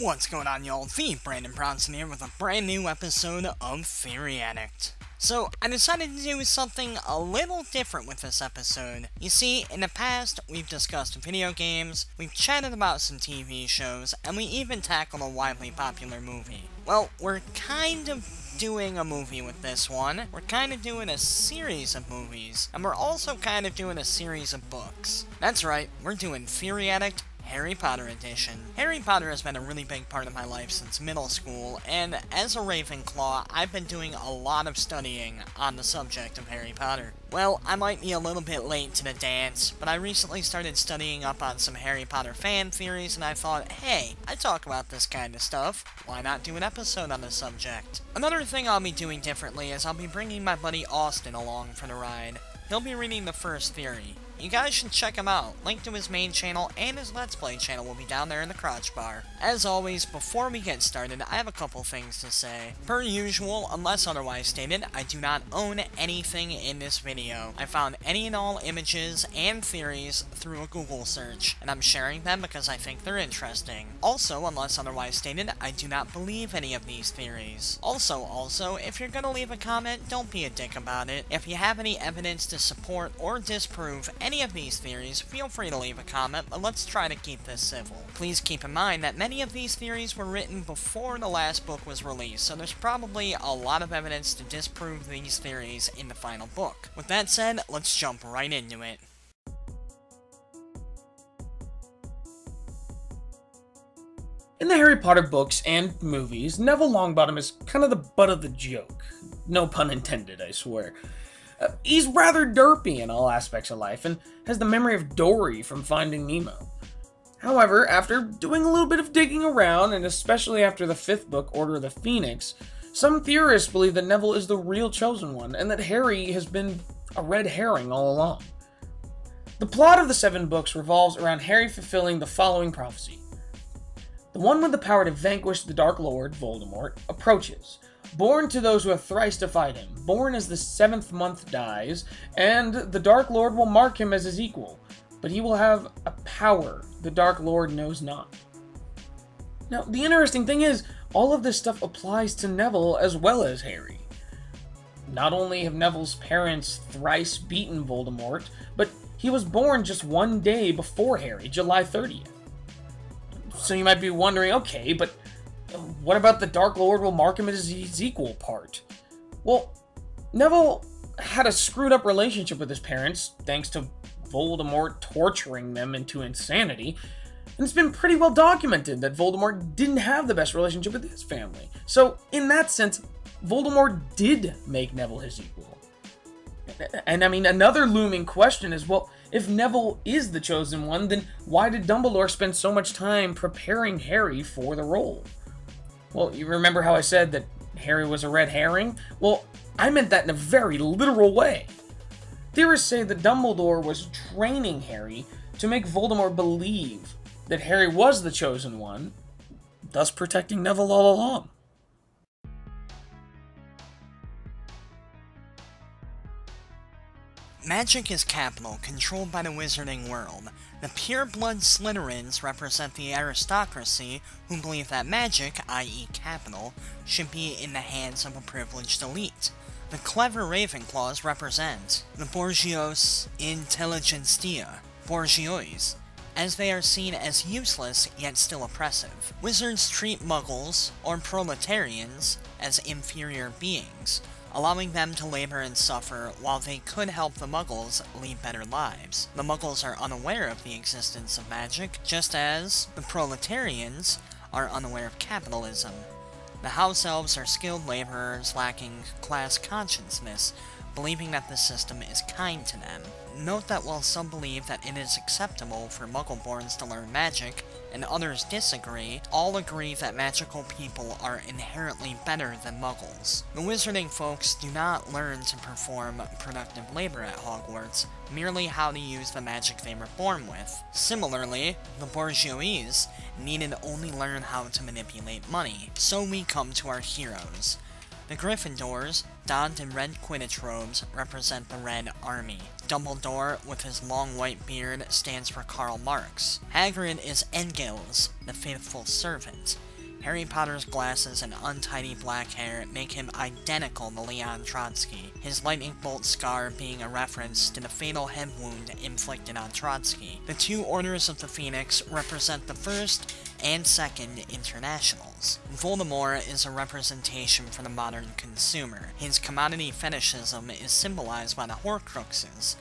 What's going on, y'all? TheBrandonBrownson here with a brand new episode of Theory Addict. So, I decided to do something a little different with this episode. You see, in the past, we've discussed video games, we've chatted about some TV shows, and we even tackled a widely popular movie. Well, we're kind of doing a movie with this one, we're kind of doing a series of movies, and we're also kind of doing a series of books. That's right, we're doing Theory Addict Harry Potter edition. Harry Potter has been a really big part of my life since middle school, and as a Ravenclaw, I've been doing a lot of studying on the subject of Harry Potter. Well, I might be a little bit late to the dance, but I recently started studying up on some Harry Potter fan theories, and I thought, hey, I talk about this kind of stuff, why not do an episode on the subject? Another thing I'll be doing differently is I'll be bringing my buddy Austin along for the ride. He'll be reading the first theory. You guys should check him out. Link to his main channel and his Let's Play channel will be down there in the crotch bar. As always, before we get started, I have a couple things to say. Per usual, unless otherwise stated, I do not own anything in this video. I found any and all images and theories through a Google search, and I'm sharing them because I think they're interesting. Also, unless otherwise stated, I do not believe any of these theories. Also, if you're gonna leave a comment, don't be a dick about it. If you have any evidence to support or disprove any of these theories, feel free to leave a comment, but let's try to keep this civil. Please keep in mind that many of these theories were written before the last book was released, so there's probably a lot of evidence to disprove these theories in the final book. With that said, let's jump right into it. In the Harry Potter books and movies, Neville Longbottom is kind of the butt of the joke. No pun intended, I swear. He's rather derpy in all aspects of life, and has the memory of Dory from Finding Nemo. However, after doing a little bit of digging around, and especially after the 5th book, Order of the Phoenix, some theorists believe that Neville is the real Chosen One, and that Harry has been a red herring all along. The plot of the 7 books revolves around Harry fulfilling the following prophecy. The one with the power to vanquish the Dark Lord, Voldemort, approaches. Born to those who have thrice defied him, born as the 7th month dies, and the Dark Lord will mark him as his equal, but he will have a power the Dark Lord knows not. Now, the interesting thing is, all of this stuff applies to Neville as well as Harry. Not only have Neville's parents thrice beaten Voldemort, but he was born just one day before Harry, July 30th. So you might be wondering, okay, but what about the Dark Lord will mark him as his equal part? Well, Neville had a screwed up relationship with his parents, thanks to Voldemort torturing them into insanity, and it's been pretty well documented that Voldemort didn't have the best relationship with his family. So, in that sense, Voldemort did make Neville his equal. And I mean, another looming question is, well, if Neville is the Chosen One, then why did Dumbledore spend so much time preparing Harry for the role? Well, you remember how I said that Harry was a red herring? Well, I meant that in a very literal way. Theorists say that Dumbledore was training Harry to make Voldemort believe that Harry was the Chosen One, thus protecting Neville all along. Magic is capital, controlled by the wizarding world. The pure-blood Slytherins represent the aristocracy who believe that magic, i.e. capital, should be in the hands of a privileged elite. The clever Ravenclaws represent the bourgeois intelligentsia, bourgeois, as they are seen as useless yet still oppressive. Wizards treat muggles, or proletarians, as inferior beings, allowing them to labor and suffer while they could help the muggles lead better lives. The muggles are unaware of the existence of magic, just as the proletarians are unaware of capitalism. The house elves are skilled laborers lacking class consciousness, believing that the system is kind to them. Note that while some believe that it is acceptable for Muggleborns to learn magic, and others disagree, all agree that magical people are inherently better than Muggles. The wizarding folks do not learn to perform productive labor at Hogwarts, merely how to use the magic they were born with. Similarly, the bourgeois needed only learn how to manipulate money. So we come to our heroes. The Gryffindors, donned in red Quidditch robes, represent the Red Army. Dumbledore, with his long white beard, stands for Karl Marx. Hagrid is Engels, the faithful servant. Harry Potter's glasses and untidy black hair make him identical to Leon Trotsky, his lightning bolt scar being a reference to the fatal head wound inflicted on Trotsky. The two Orders of the Phoenix represent the First and Second Internationals. Voldemort is a representation for the modern consumer. His commodity fetishism is symbolized by the Horcruxes,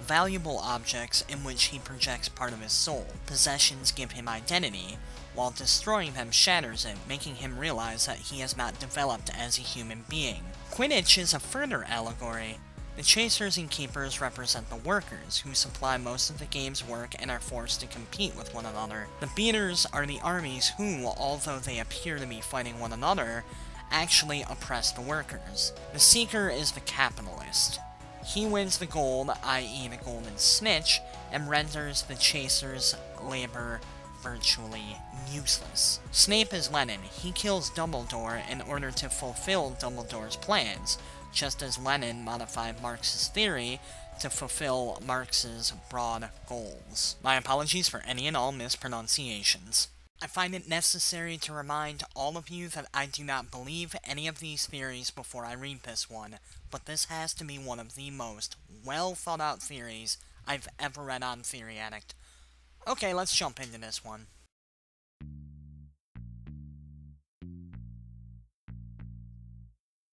valuable objects in which he projects part of his soul. Possessions give him identity, while destroying them shatters it, making him realize that he has not developed as a human being. Quidditch is a further allegory. The Chasers and Keepers represent the workers, who supply most of the game's work and are forced to compete with one another. The Beaters are the armies who, although they appear to be fighting one another, actually oppress the workers. The Seeker is the capitalist. He wins the gold, i.e. the golden snitch, and renders the Chasers' labor virtually useless. Snape is Lenin. He kills Dumbledore in order to fulfill Dumbledore's plans, just as Lenin modified Marx's theory to fulfill Marx's broad goals. My apologies for any and all mispronunciations. I find it necessary to remind all of you that I do not believe any of these theories before I read this one, but this has to be one of the most well thought out theories I've ever read on Theory Addict. Okay, let's jump into this one.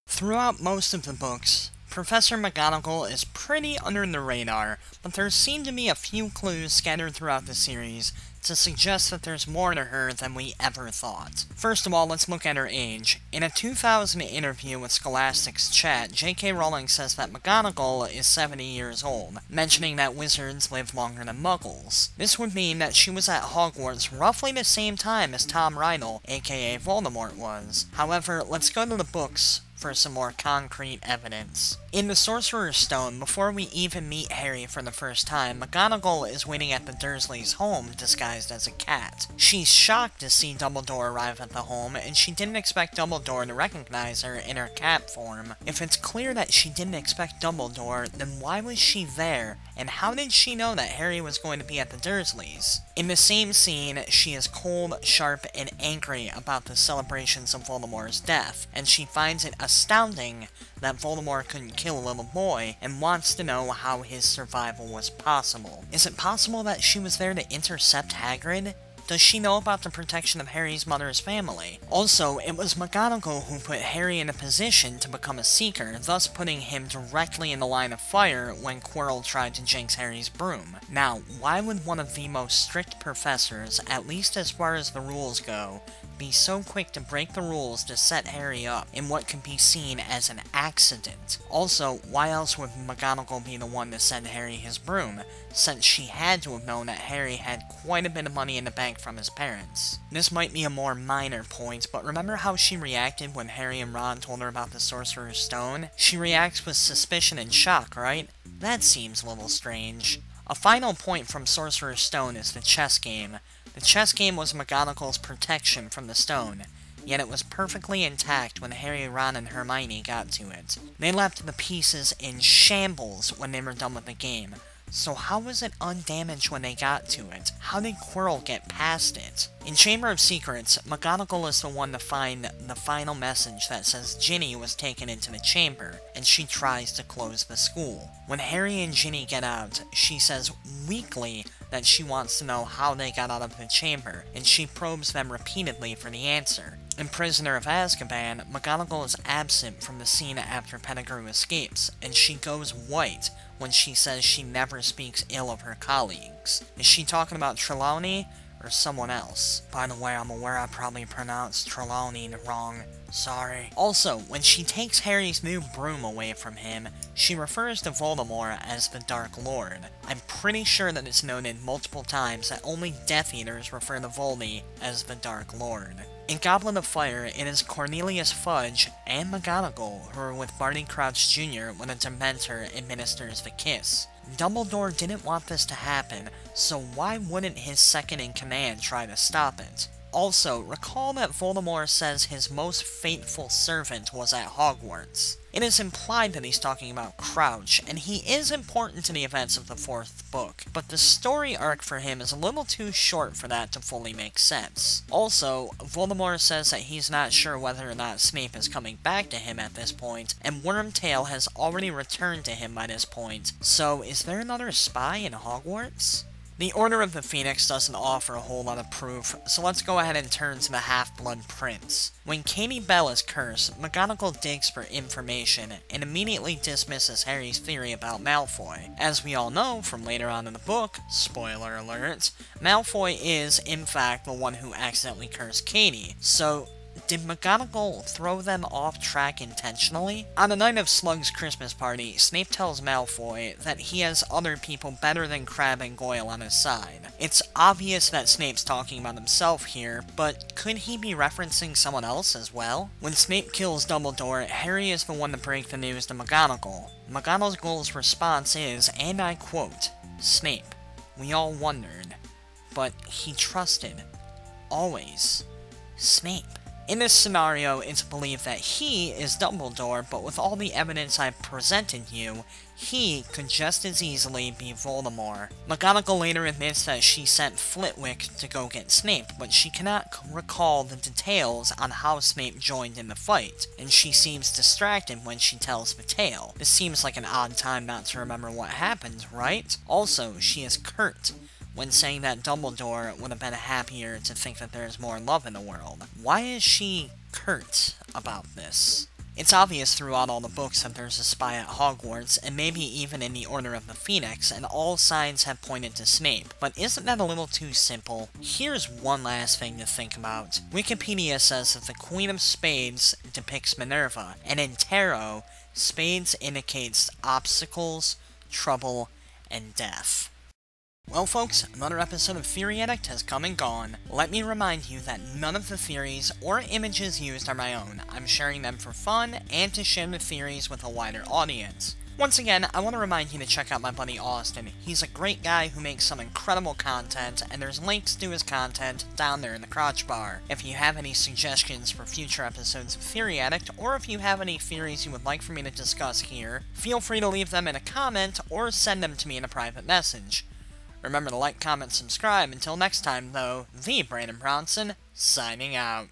Throughout most of the books, Professor McGonagall is pretty under the radar, but there seem to be a few clues scattered throughout the series to suggest that there's more to her than we ever thought. First of all, let's look at her age. In a 2000 interview with Scholastic's Chat, J.K. Rowling says that McGonagall is 70 years old, mentioning that wizards live longer than muggles. This would mean that she was at Hogwarts roughly the same time as Tom Riddle, aka Voldemort, was. However, let's go to the books for some more concrete evidence. In the Sorcerer's Stone, before we even meet Harry for the first time, McGonagall is waiting at the Dursleys' home disguised as a cat. She's shocked to see Dumbledore arrive at the home, and she didn't expect Dumbledore to recognize her in her cat form. If it's clear that she didn't expect Dumbledore, then why was she there, and how did she know that Harry was going to be at the Dursleys? In the same scene, she is cold, sharp, and angry about the celebrations of Voldemort's death, and she finds it astounding that Voldemort couldn't kill a little boy, and wants to know how his survival was possible. Is it possible that she was there to intercept Hagrid? Does she know about the protection of Harry's mother's family? Also, it was McGonagall who put Harry in a position to become a Seeker, thus putting him directly in the line of fire when Quirrell tried to jinx Harry's broom. Now, why would one of the most strict professors, at least as far as the rules go, be so quick to break the rules to set Harry up in what could be seen as an accident? Also, why else would McGonagall be the one to send Harry his broom, since she had to have known that Harry had quite a bit of money in the bank from his parents? This might be a more minor point, but remember how she reacted when Harry and Ron told her about the Sorcerer's Stone? She reacts with suspicion and shock, right? That seems a little strange. A final point from Sorcerer's Stone is the chess game. The chess game was McGonagall's protection from the stone, yet it was perfectly intact when Harry, Ron, and Hermione got to it. They left the pieces in shambles when they were done with the game. So how was it undamaged when they got to it? How did Quirrell get past it? In Chamber of Secrets, McGonagall is the one to find the final message that says Ginny was taken into the chamber, and she tries to close the school. When Harry and Ginny get out, she says weakly that she wants to know how they got out of the chamber, and she probes them repeatedly for the answer. In Prisoner of Azkaban, McGonagall is absent from the scene after Pettigrew escapes, and she goes white when she says she never speaks ill of her colleagues. Is she talking about Trelawney, or someone else? By the way, I'm aware I probably pronounced Trelawney wrong. Sorry. Also, when she takes Harry's new broom away from him, she refers to Voldemort as the Dark Lord. I'm pretty sure that it's noted multiple times that only Death Eaters refer to Voldy as the Dark Lord. In Goblet of Fire, it is Cornelius Fudge and McGonagall who are with Barty Crouch Jr. when a Dementor administers the kiss. Dumbledore didn't want this to happen, so why wouldn't his second-in-command try to stop it? Also, recall that Voldemort says his most faithful servant was at Hogwarts. It is implied that he's talking about Crouch, and he is important to the events of the 4th book, but the story arc for him is a little too short for that to fully make sense. Also, Voldemort says that he's not sure whether or not Snape is coming back to him at this point, and Wormtail has already returned to him by this point, so is there another spy in Hogwarts? The Order of the Phoenix doesn't offer a whole lot of proof, so let's go ahead and turn to the Half-Blood Prince. When Katie Bell is cursed, McGonagall digs for information, and immediately dismisses Harry's theory about Malfoy. As we all know from later on in the book, spoiler alert, Malfoy is, in fact, the one who accidentally cursed Katie, so did McGonagall throw them off track intentionally? On the night of Slug's Christmas party, Snape tells Malfoy that he has other people better than Crabbe and Goyle on his side. It's obvious that Snape's talking about himself here, but could he be referencing someone else as well? When Snape kills Dumbledore, Harry is the one to break the news to McGonagall. McGonagall's response is, and I quote, "Snape, we all wondered, but he trusted. Always. Snape." In this scenario, it's believed that he is Dumbledore, but with all the evidence I've presented you, he could just as easily be Voldemort. McGonagall later admits that she sent Flitwick to go get Snape, but she cannot recall the details on how Snape joined in the fight, and she seems distracted when she tells the tale. This seems like an odd time not to remember what happened, right? Also, she is curt when saying that Dumbledore would have been happier to think that there is more love in the world. Why is she curt about this? It's obvious throughout all the books that there's a spy at Hogwarts, and maybe even in the Order of the Phoenix, and all signs have pointed to Snape. But isn't that a little too simple? Here's one last thing to think about. Wikipedia says that the Queen of Spades depicts Minerva, and in tarot, spades indicates obstacles, trouble, and death. Well folks, another episode of Theory Addict has come and gone. Let me remind you that none of the theories or images used are my own. I'm sharing them for fun and to share the theories with a wider audience. Once again, I want to remind you to check out my buddy Austin. He's a great guy who makes some incredible content, and there's links to his content down there in the crotch bar. If you have any suggestions for future episodes of Theory Addict, or if you have any theories you would like for me to discuss here, feel free to leave them in a comment or send them to me in a private message. Remember to like, comment, subscribe. Until next time, though, TheBrandonBrownson, signing out.